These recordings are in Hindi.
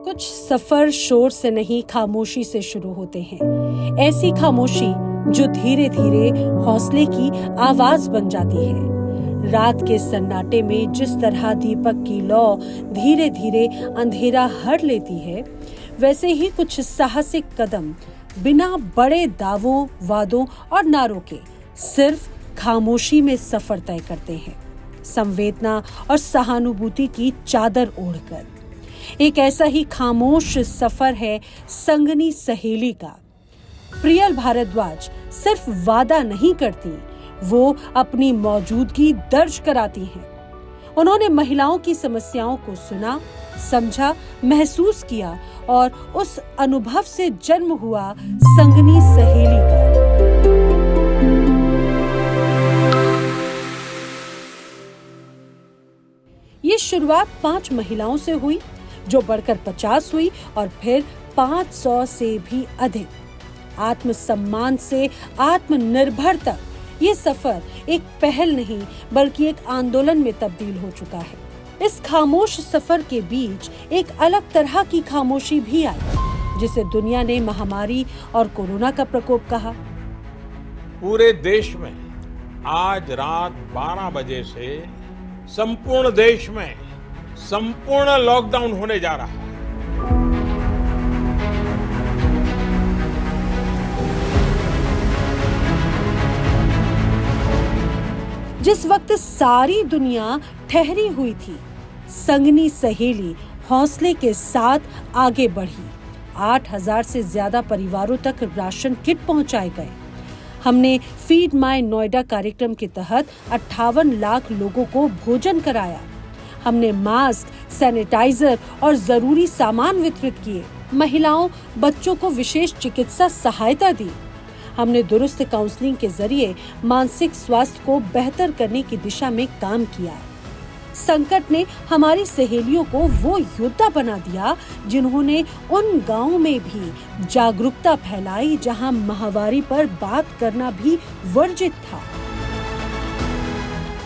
कुछ सफर शोर से नहीं, खामोशी से शुरू होते हैं। ऐसी खामोशी जो धीरे धीरे हौसले की आवाज बन जाती है। रात के सन्नाटे में जिस तरह दीपक की लौ धीरे धीरे अंधेरा हर लेती है, वैसे ही कुछ साहसिक कदम बिना बड़े दावों, वादों और नारों के सिर्फ खामोशी में सफर तय करते हैं, संवेदना और सहानुभूति की चादर ओढ़कर। एक ऐसा ही खामोश सफर है संगनी सहेली का। प्रियल भारद्वाज सिर्फ वादा नहीं करती, वो अपनी मौजूदगी दर्ज कराती हैं। उन्होंने महिलाओं की समस्याओं को सुना, समझा, महसूस किया और उस अनुभव से जन्म हुआ संगनी सहेली का। ये शुरुआत 5 महिलाओं से हुई, जो बढ़कर 50 हुई और फिर 500 से भी अधिक। आत्मसम्मान से आत्मनिर्भर तक ये सफर एक पहल नहीं बल्कि एक आंदोलन में तब्दील हो चुका है। इस खामोश सफर के बीच एक अलग तरह की खामोशी भी आई, जिसे दुनिया ने महामारी और कोरोना का प्रकोप कहा। पूरे देश में आज रात 12 बजे से संपूर्ण देश में संपूर्ण लॉकडाउन होने जा रहा है। जिस वक्त सारी दुनिया ठहरी हुई थी, संगनी सहेली हौसले के साथ आगे बढ़ी। 8,000 से ज्यादा परिवारों तक राशन किट पहुंचाए गए। हमने फीड माय नोएडा कार्यक्रम के तहत 58 लाख लोगों को भोजन कराया। हमने मास्क, सैनिटाइजर और जरूरी सामान वितरित किए। महिलाओं, बच्चों को विशेष चिकित्सा सहायता दी। हमने दुरुस्त काउंसलिंग के जरिए मानसिक स्वास्थ्य को बेहतर करने की दिशा में काम किया। संकट ने हमारी सहेलियों को वो योद्धा बना दिया जिन्होंने उन गांवों में भी जागरूकता फैलाई जहां माहवारी पर बात करना भी वर्जित था।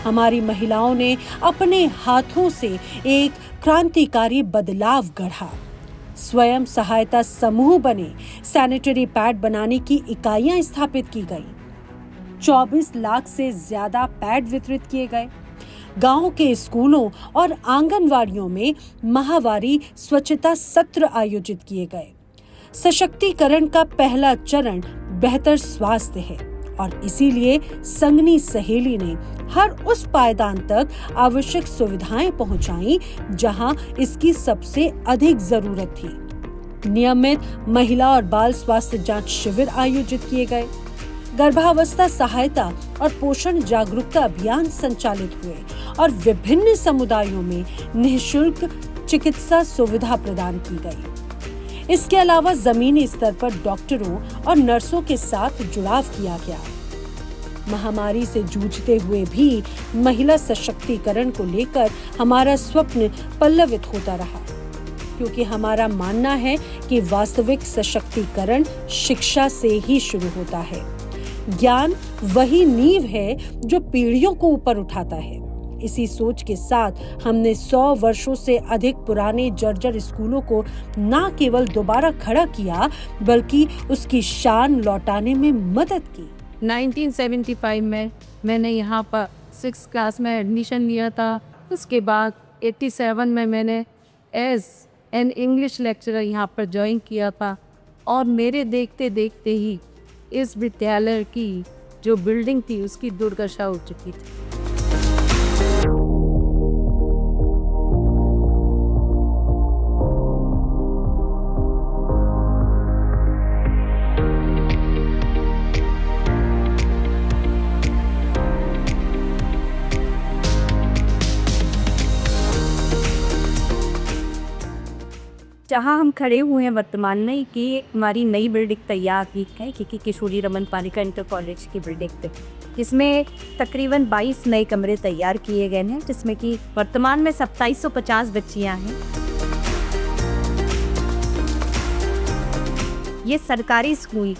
हमारी महिलाओं ने अपने हाथों से एक क्रांतिकारी बदलाव गढ़ा। स्वयं सहायता समूह बने, सैनिटरी पैड बनाने की इकाइयां स्थापित की गई। 24 लाख से ज्यादा पैड वितरित किए गए। गांव के स्कूलों और आंगनवाड़ियों में माहवारी स्वच्छता सत्र आयोजित किए गए। सशक्तिकरण का पहला चरण बेहतर स्वास्थ्य है और इसीलिए संगनी सहेली ने हर उस पायदान तक आवश्यक सुविधाएं पहुंचाई जहां इसकी सबसे अधिक जरूरत थी। नियमित महिला और बाल स्वास्थ्य जांच शिविर आयोजित किए गए। गर्भावस्था सहायता और पोषण जागरूकता अभियान संचालित हुए और विभिन्न समुदायों में निःशुल्क चिकित्सा सुविधा प्रदान की गई। इसके अलावा जमीनी स्तर पर डॉक्टरों और नर्सों के साथ जुड़ाव किया गया। महामारी से जूझते हुए भी महिला सशक्तिकरण को लेकर हमारा स्वप्न पल्लवित होता रहा, क्योंकि हमारा मानना है कि वास्तविक सशक्तिकरण शिक्षा से ही शुरू होता है। ज्ञान वही नींव है जो पीढ़ियों को ऊपर उठाता है। इसी सोच के साथ हमने 100 वर्षों से अधिक पुराने जर्जर स्कूलों को न केवल दोबारा खड़ा किया बल्कि उसकी शान लौटाने में मदद की। 1975 में मैंने यहाँ पर 6th क्लास में एडमिशन लिया था। उसके बाद 87 में मैंने एज एन इंग्लिश लेक्चरर यहाँ पर ज्वाइन किया था और मेरे देखते देखते ही इस विद्यालय की जो बिल्डिंग थी उसकी दुर्दशा हो चुकी थी। जहाँ हम खड़े हुए हैं वर्तमान में कि हमारी नई बिल्डिंग तैयार की है क्योंकि किशोरी रमन पालिका इंटर कॉलेज की बिल्डिंग थी, जिसमें तकरीबन 22 नए कमरे तैयार किए गए हैं, जिसमें कि वर्तमान में 2750 बच्चियाँ हैं। ये सरकारी स्कूल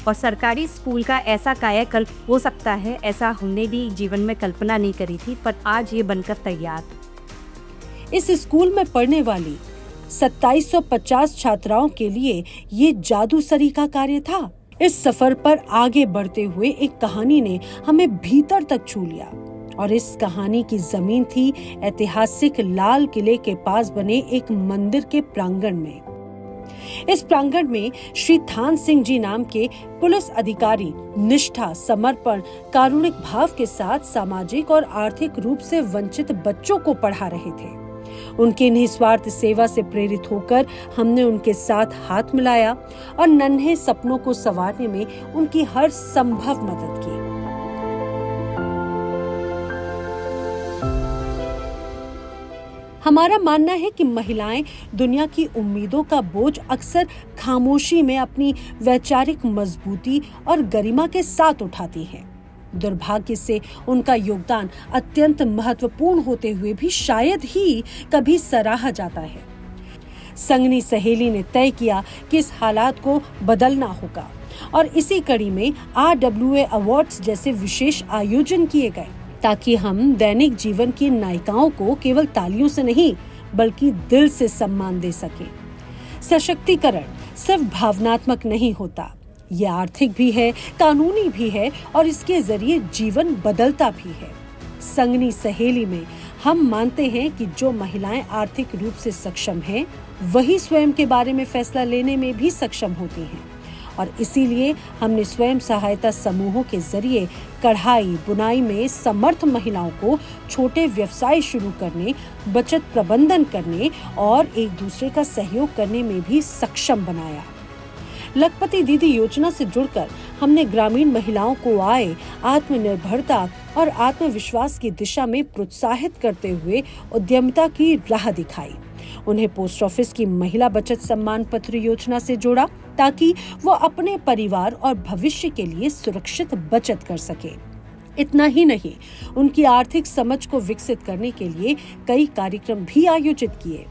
और सरकारी स्कूल का ऐसा कायाकल्प हो सकता है, ऐसा हमने भी जीवन में कल्पना नहीं करी थी, पर आज ये बनकर तैयार। इस स्कूल में पढ़ने वाली 2750 छात्राओं के लिए ये जादूसरी का कार्य था। इस सफर पर आगे बढ़ते हुए एक कहानी ने हमें भीतर तक छू लिया और इस कहानी की जमीन थी ऐतिहासिक लाल किले के पास बने एक मंदिर के प्रांगण में। इस प्रांगण में श्री थान सिंह जी नाम के पुलिस अधिकारी निष्ठा, समर्पण, कारुणिक भाव के साथ सामाजिक और आर्थिक रूप से वंचित बच्चों को पढ़ा रहे थे। उनकी निस्वार्थ सेवा से प्रेरित होकर हमने उनके साथ हाथ मिलाया और नन्हे सपनों को संवारने में उनकी हर संभव मदद की। हमारा मानना है कि महिलाएं दुनिया की उम्मीदों का बोझ अक्सर खामोशी में अपनी वैचारिक मजबूती और गरिमा के साथ उठाती हैं। दुर्भाग्य से उनका योगदान अत्यंत महत्वपूर्ण होते हुए भी शायद ही कभी सराहा जाता है। संगनी सहेली ने तय किया कि इस हालात को बदलना होगा और इसी कड़ी में RWA अवार्ड्स जैसे विशेष आयोजन किए गए ताकि हम दैनिक जीवन की नायिकाओं को केवल तालियों से नहीं बल्कि दिल से सम्मान दे सके। सशक्तिकरण सिर्फ भावनात्मक नहीं होता, ये आर्थिक भी है, कानूनी भी है और इसके जरिए जीवन बदलता भी है। संगनी सहेली में हम मानते हैं कि जो महिलाएं आर्थिक रूप से सक्षम हैं, वही स्वयं के बारे में फैसला लेने में भी सक्षम होती हैं और इसीलिए हमने स्वयं सहायता समूहों के जरिए कढ़ाई बुनाई में समर्थ महिलाओं को छोटे व्यवसाय शुरू करने, बचत प्रबंधन करने और एक दूसरे का सहयोग करने में भी सक्षम बनाया। लखपति दीदी योजना से जुड़कर हमने ग्रामीण महिलाओं को आय, आत्मनिर्भरता और आत्मविश्वास की दिशा में प्रोत्साहित करते हुए उद्यमिता की राह दिखाई। उन्हें पोस्ट ऑफिस की महिला बचत सम्मान पत्र योजना से जोड़ा ताकि वो अपने परिवार और भविष्य के लिए सुरक्षित बचत कर सके। इतना ही नहीं, उनकी आर्थिक समझ को विकसित करने के लिए कई कार्यक्रम भी आयोजित किए।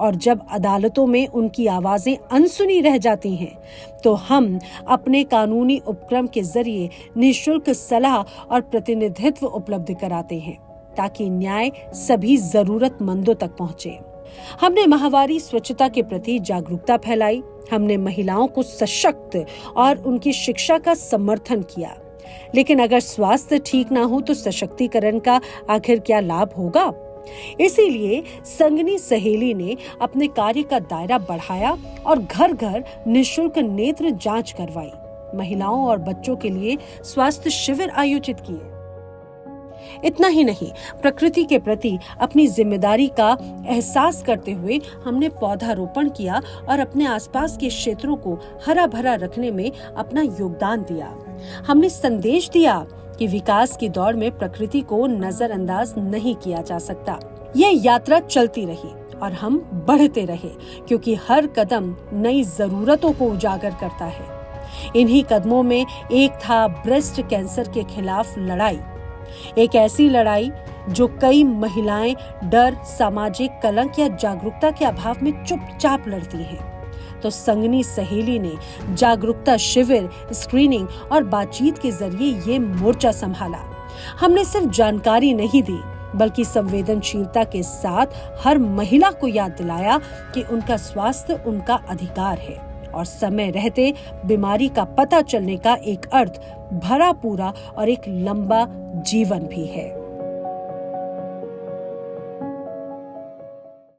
और जब अदालतों में उनकी आवाजें अनसुनी रह जाती हैं, तो हम अपने कानूनी उपक्रम के जरिए निःशुल्क सलाह और प्रतिनिधित्व उपलब्ध कराते हैं ताकि न्याय सभी जरूरतमंदों तक पहुंचे। हमने माहवारी स्वच्छता के प्रति जागरूकता फैलाई, हमने महिलाओं को सशक्त और उनकी शिक्षा का समर्थन किया। लेकिन अगर स्वास्थ्य ठीक ना हो तो सशक्तिकरण का आखिर क्या लाभ होगा? इसीलिए संगनी सहेली ने अपने कार्य का दायरा बढ़ाया और घर घर निःशुल्क नेत्र जांच करवाई, महिलाओं और बच्चों के लिए स्वास्थ्य शिविर आयोजित किए। इतना ही नहीं, प्रकृति के प्रति अपनी जिम्मेदारी का एहसास करते हुए हमने पौधारोपण किया और अपने आसपास के क्षेत्रों को हरा भरा रखने में अपना योगदान दिया। हमने संदेश दिया कि विकास की दौड़ में प्रकृति को नजरअंदाज नहीं किया जा सकता। ये यात्रा चलती रही और हम बढ़ते रहे क्योंकि हर कदम नई जरूरतों को उजागर करता है। इन्हीं कदमों में एक था ब्रेस्ट कैंसर के खिलाफ लड़ाई, एक ऐसी लड़ाई जो कई महिलाएं डर, सामाजिक कलंक या जागरूकता के अभाव में चुपचाप लड़ती हैं। तो संगनी सहेली ने जागरूकता शिविर, स्क्रीनिंग और बातचीत के जरिए ये मोर्चा संभाला। हमने सिर्फ जानकारी नहीं दी बल्कि संवेदनशीलता के साथ हर महिला को याद दिलाया कि उनका स्वास्थ्य उनका अधिकार है और समय रहते बीमारी का पता चलने का एक अर्थ भरा पूरा और एक लंबा जीवन भी है।